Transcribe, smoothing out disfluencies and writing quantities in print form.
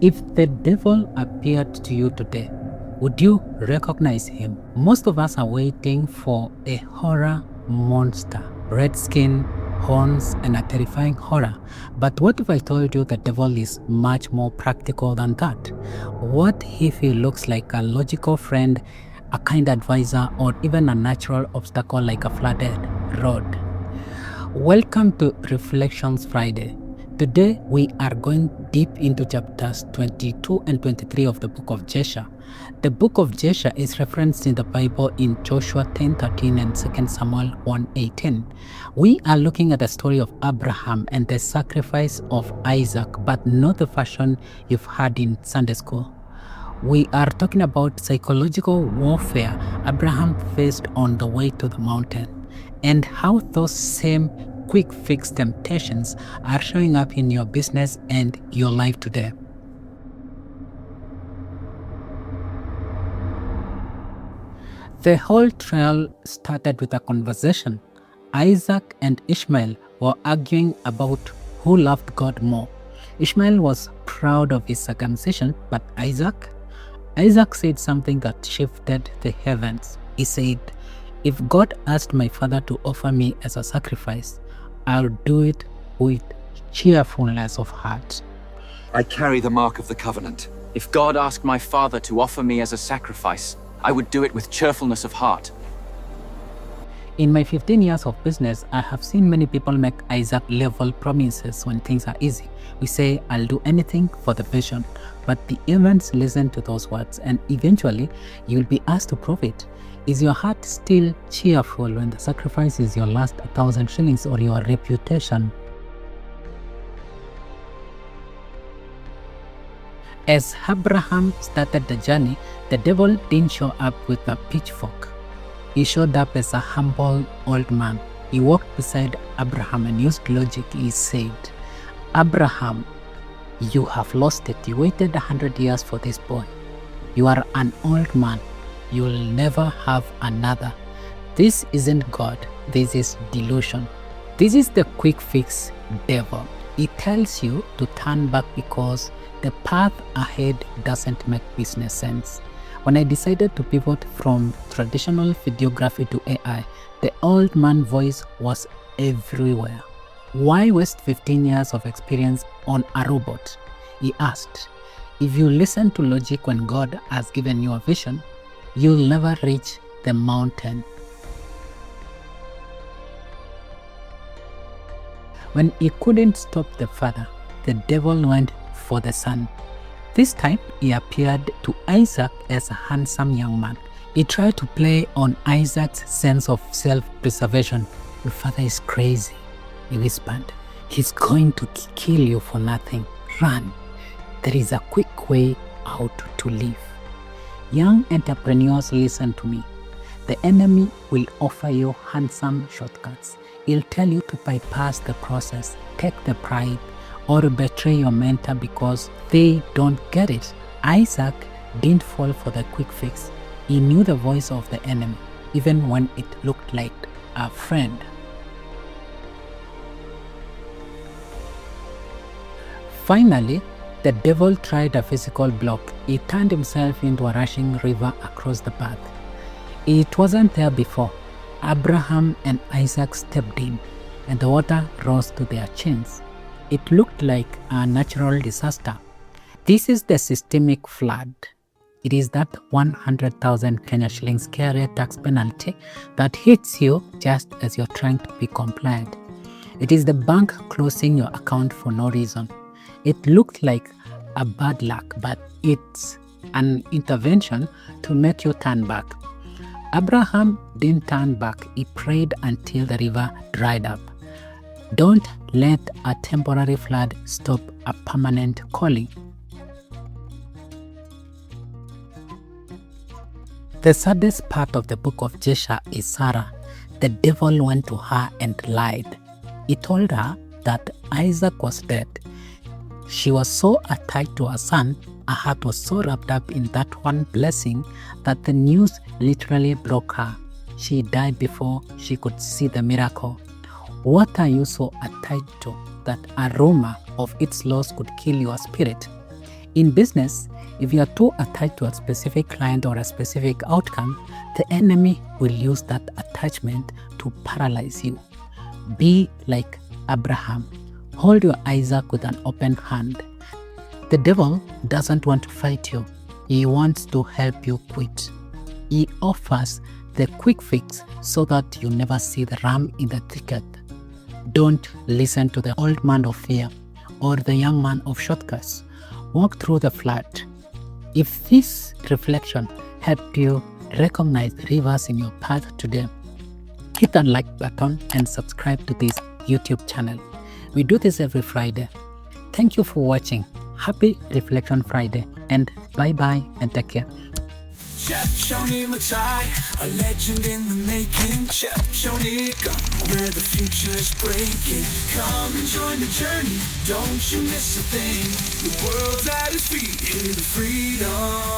If the devil appeared to you today, would you recognize him? Most of us are waiting for a horror monster, red skin, horns, and a terrifying horror. But what if I told you the devil is much more practical than that? What if he looks like a logical friend, a kind advisor, or even a natural obstacle like a flooded road? Welcome to Reflections Friday. Today we are going deep into chapters 22 and 23 of the Book of Jasher. The Book of Jasher is referenced in the Bible in Joshua 10:13 and 2 Samuel 1:18. We are looking at the story of Abraham and the sacrifice of Isaac, but not the version you've heard in Sunday school. We are talking about psychological warfare Abraham faced on the way to the mountain, and how those same quick fix temptations are showing up in your business and your life today. The whole trial started with a conversation. Isaac and Ishmael were arguing about who loved God more. Ishmael was proud of his circumcision, but Isaac said something that shifted the heavens. He said, "If God asked my father to offer me as a sacrifice, I'll do it with cheerfulness of heart." I carry the mark of the covenant. If God asked my father to offer me as a sacrifice, I would do it with cheerfulness of heart. In my 15 years of business, I have seen many people make Isaac level promises when things are easy. We say, "I'll do anything for the vision," but the events listen to those words, and eventually you'll be asked to prove it. Is your heart still cheerful when the sacrifice is your last 1,000 shillings or your reputation? As Abraham started the journey, the devil didn't show up with a pitchfork. He showed up as a humble old man. He walked beside Abraham and used logic. He said, "Abraham, you have lost it. You waited 100 years for this boy. You are an old man. You will never have another. This isn't God. This is delusion." This is the quick fix devil. He tells you to turn back because the path ahead doesn't make business sense. When I decided to pivot from traditional videography to AI, the old man voice was everywhere. Why waste 15 years of experience on a robot? He asked. If you listen to logic when God has given you a vision, you'll never reach the mountain. When he couldn't stop the father, the devil went for the son. This time, he appeared to Isaac as a handsome young man. He tried to play on Isaac's sense of self-preservation. "Your father is crazy," he whispered. "He's going to kill you for nothing. Run. There is a quick way out to live." Young entrepreneurs, listen to me. The enemy will offer you handsome shortcuts. He'll tell you to bypass the process, take the pride, or betray your mentor because they don't get it. Isaac didn't fall for the quick fix. He knew the voice of the enemy, even when it looked like a friend. Finally, the devil tried a physical block. He turned himself into a rushing river across the path. It wasn't there before. Abraham and Isaac stepped in, and the water rose to their chins. It looked like a natural disaster. This is the systemic flood. It is that 100,000 Kenya shillings carrier tax penalty that hits you just as you're trying to be compliant. It is the bank closing your account for no reason. It looked like a bad luck, but it's an intervention to make you turn back. Abraham didn't turn back. He prayed until the river dried up. Don't let a temporary flood stop a permanent calling. The saddest part of the Book of Jasher is Sarah. The devil went to her and lied. He told her that Isaac was dead. She was so attached to her son, her heart was so wrapped up in that one blessing that the news literally broke her. She died before she could see the miracle. What are you so attached to that a rumor of its loss could kill your spirit? In business, if you are too attached to a specific client or a specific outcome, the enemy will use that attachment to paralyze you. Be like Abraham. Hold your Isaac with an open hand. The devil doesn't want to fight you. He wants to help you quit. He offers the quick fix so that you never see the ram in the thicket. Don't listen to the old man of fear or the young man of shortcuts. Walk through the flood. If this reflection helped you recognize the rivers in your path today, hit that like button and subscribe to this YouTube channel. We do this every Friday. Thank you for watching. Happy Reflection Friday, and bye-bye and take care. Cheptiony, Mutai, a legend in the making. Cheptiony, where the future is breaking. Come and join the journey, don't you miss a thing. The world's at his feet, hear the freedom.